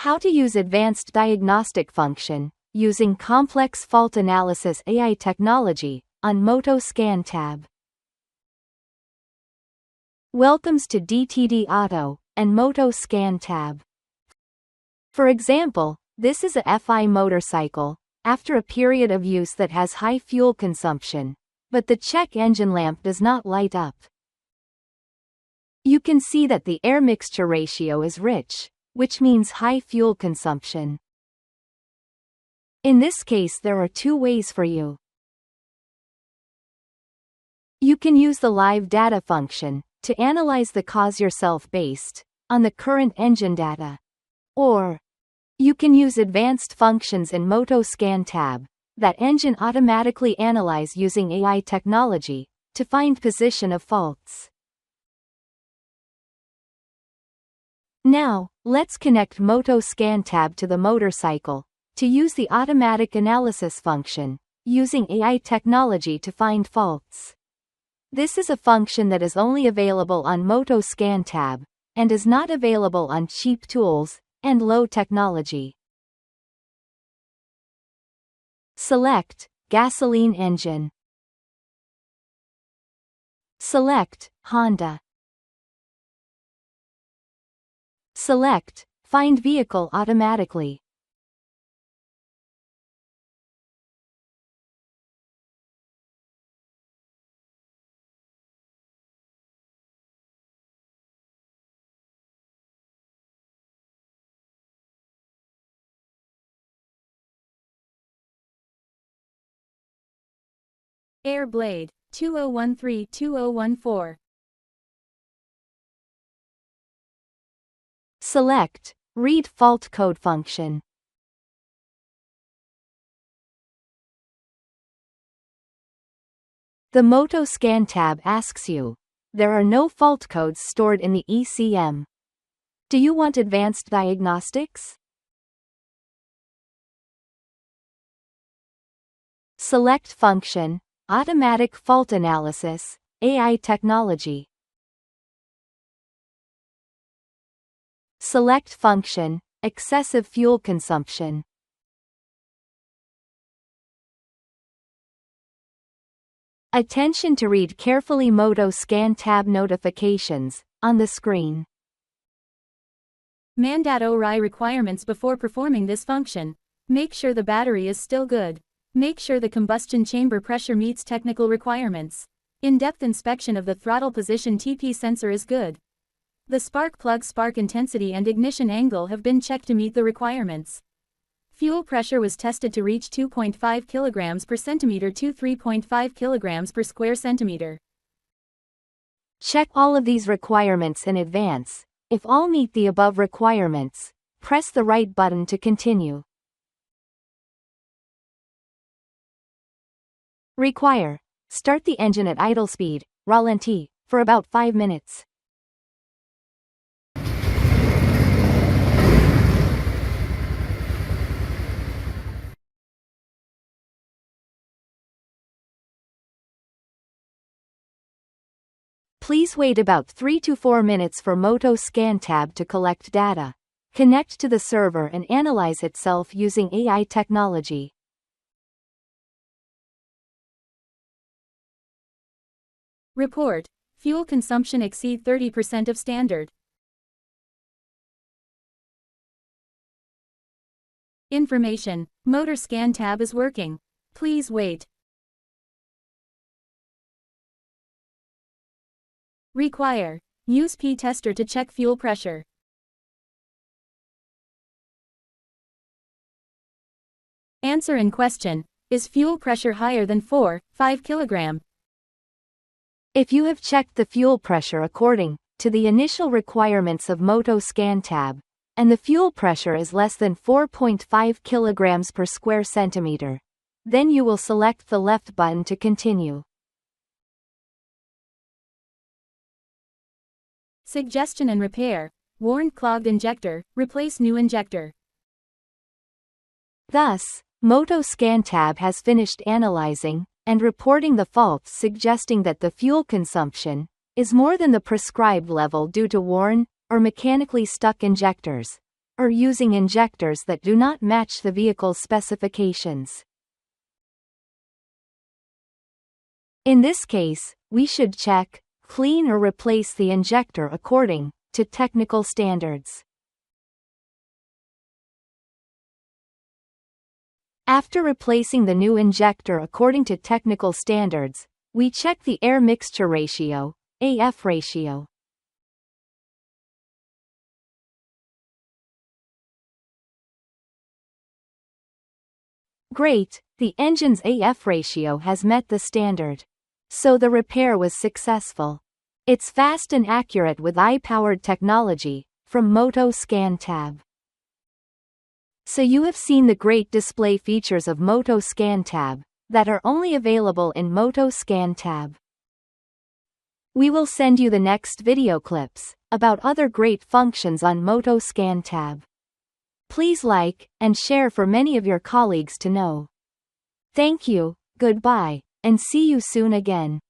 How to use advanced diagnostic function using complex fault analysis AI technology on MOTOSCAN TAB. Welcomes to DTD Auto and MOTOSCAN TAB. For example, this is a FI motorcycle, after a period of use that has high fuel consumption, but the check engine lamp does not light up. You can see that the air mixture ratio is rich, which means high fuel consumption. In this case, there are two ways for you. You can use the live data function to analyze the cause yourself based on the current engine data. Or you can use advanced functions in MOTOSCAN TAB that engine automatically analyze using AI technology to find position of faults. Now, let's connect MOTOSCAN TAB to the motorcycle to use the automatic analysis function using AI technology to find faults. This is a function that is only available on MOTOSCAN TAB and is not available on cheap tools and low technology. Select gasoline engine. Select Honda. Select Find Vehicle automatically. Air blade, 2013-2014. Select Read Fault Code function. The MOTOSCAN TAB asks you, there are no fault codes stored in the ECM. Do you want advanced diagnostics? Select function, Automatic Fault Analysis, AI Technology. Select function, Excessive Fuel Consumption. Attention to read carefully MOTOSCAN TAB notifications on the screen. Mandatory requirements before performing this function. Make sure the battery is still good. Make sure the combustion chamber pressure meets technical requirements. In-depth inspection of the throttle position TP sensor is good. The spark plug spark intensity and ignition angle have been checked to meet the requirements. Fuel pressure was tested to reach 2.5 kg per centimeter to 3.5 kg per square centimeter. Check all of these requirements in advance. If all meet the above requirements, press the right button to continue. Require. Start the engine at idle speed, ralenti, for about 5 minutes. Please wait about 3 to 4 minutes for MOTOSCAN TAB to collect data, connect to the server and analyze itself using AI technology. Report. Fuel consumption exceed 30% of standard. Information. MOTOSCAN TAB is working. Please wait. Require. Use P-tester to check fuel pressure. Answer in question. Is fuel pressure higher than 4-5 kg? If you have checked the fuel pressure according to the initial requirements of MOTOSCAN TAB, and the fuel pressure is less than 4.5 kg per square centimeter, then you will select the left button to continue. Suggestion and repair. Worn clogged injector, replace new injector. Thus, MOTOSCAN TAB has finished analyzing and reporting the faults, suggesting that the fuel consumption is more than the prescribed level due to worn or mechanically stuck injectors. or using injectors that do not match the vehicle's specifications. In this case, we should check, clean or replace the injector according to technical standards. After replacing the new injector according to technical standards, we check the air mixture ratio, AF ratio. Great, the engine's AF ratio has met the standard. So the repair was successful. It's fast and accurate with eye-powered technology from MOTOSCAN TAB. So you have seen the great display features of MOTOSCAN TAB that are only available in MOTOSCAN TAB. We will send you the next video clips about other great functions on MOTOSCAN TAB. Please like and share for many of your colleagues to know. Thank you, goodbye, and see you soon again.